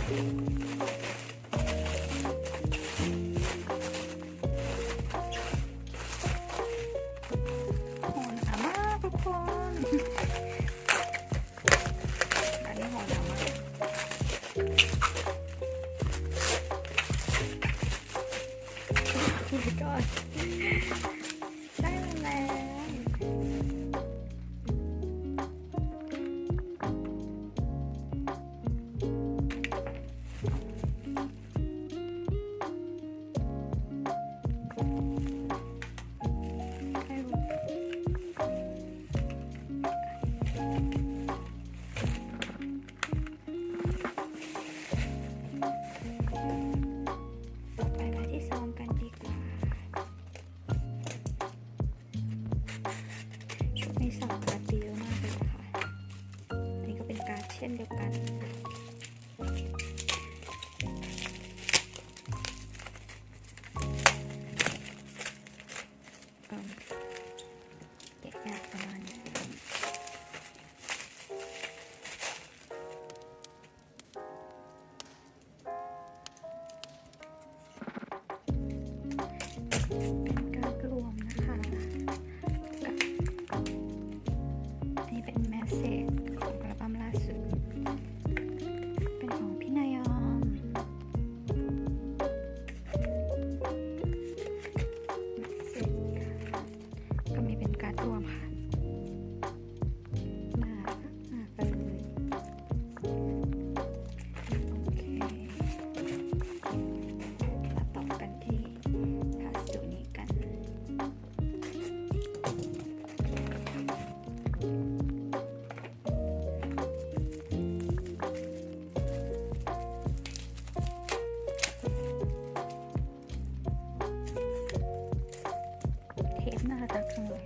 ก่อนได้มาแล้วสั่งการ์ดเยอะมากเลยนะคะอันนี้ก็เป็นการ์ดเช่นเดียวกันแกะยากประมาณนี้เป็นการ์ดรวมนะคะเป็นแมสเซจของอัลบั้มล่าสุดเป็นของพี่นายอมแมสเซจก็มีเป็นการ์ดรวมค่ะน่ารักมากเลยโอเคมาต่อกันที่พัสดุนี้กันน่ารักจังเลย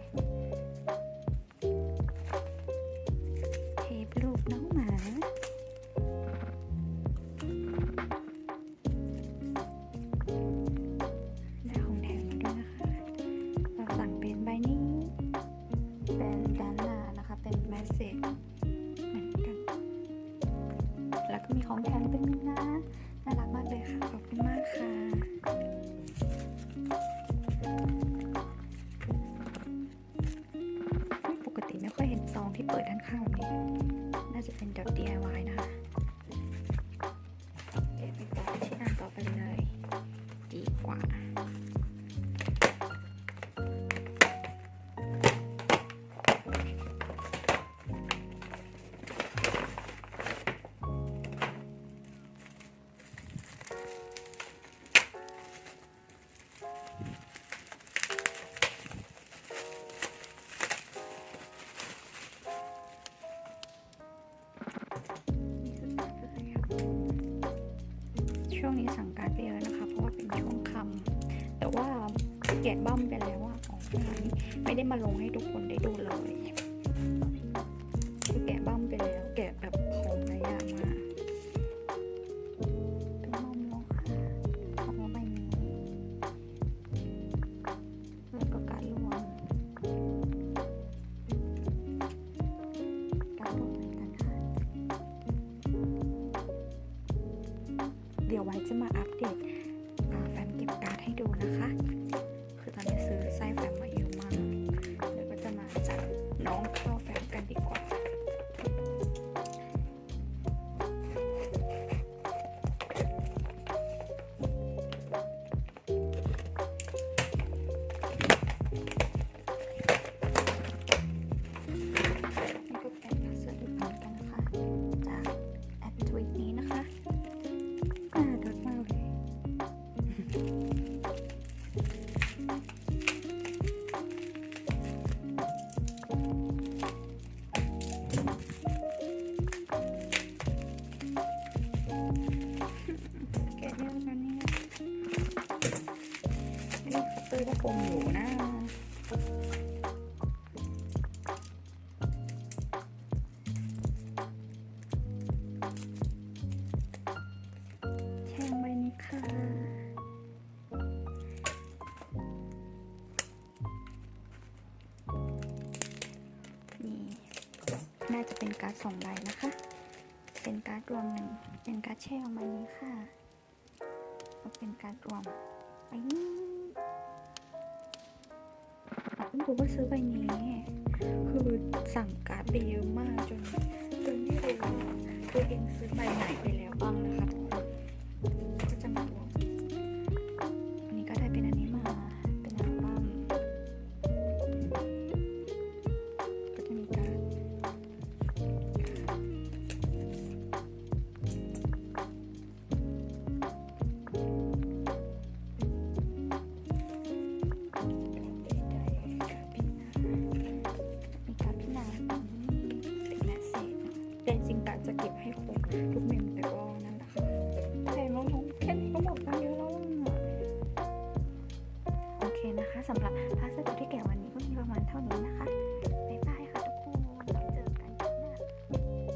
เทปรูปน้องหมาได้ของแถมมาด้วยนะคะเราสั่งเป็นใบนี้เป็นด้านหน้านะคะเป็นแมสเซจเหมือนกันแล้วก็มีของแถมเป็นมินะน่ารักมากเลยค่ะขอบคุณมากค่ะไม่ค่อยเห็นซองที่เปิดด้านข้างแบบนี้น่าจะเป็นแบบ DIY นะคะเก็บไปต่อที่อันต่อไปเลยดีกว่าช่วงนี้สั่งการไปเยอะนะคะเพราะว่าเป็นช่วงค่ำแต่ว่าแกะบั้มไปแล้วว่าของร้านไม่ได้มาลงให้ทุกคนได้ดูเลยคือแกะบั้มไปแล้วแกะแบบของหลายอย่างมาเป็นมอมโลค่ะของใบนี้แล้วก็การรวมเหมือนกันค่ะเดี๋ยวไว้จะมาอัปเดตแฟ้มเก็บการ์ดให้ดูนะคะคือตอนนี้ซื้อไส้แฟ้มมาเยอะมากเดี๋ยวก็จะมาจัดน้องเข้าแฟ้มกันดีกว่านี่ก็เป็นพัสดุเหมือนกันนะคะจากแอดทวิตนี้นะคะน่ารักมากเลยแกะเยอะกันเนี่ยนี่คัตเตอร์ก็คงอยู่นะแช่งใบนี้ค่ะนี่น่าจะเป็นการ์ด2 ใบนะคะ เป็นการ์ดรวมหนึ่งเป็นการ์ดแช่ออกมานี้ค่ะเป็นการ์ดรวมไปนี่เพิ่งรู้ว่าซื้อใบนี้คือสั่งการ์ดไปเยอะมากจนไม่รู้ตัวเองซื้อใบไหนไปแล้วบ้างนะคะทุกคนก็จะมารวมอันนี้ก็ได้เป็นอันนี้มาเป็นอัลบั้มก็จะมีการ์ดแต่จริงกะจะเก็บให้ครบทุกเมมแต่ก็นั่นแหละค่ะแต่เราแค่นี้ก็หมดไปเยอะแล้วโอเคนะคะสำหรับภา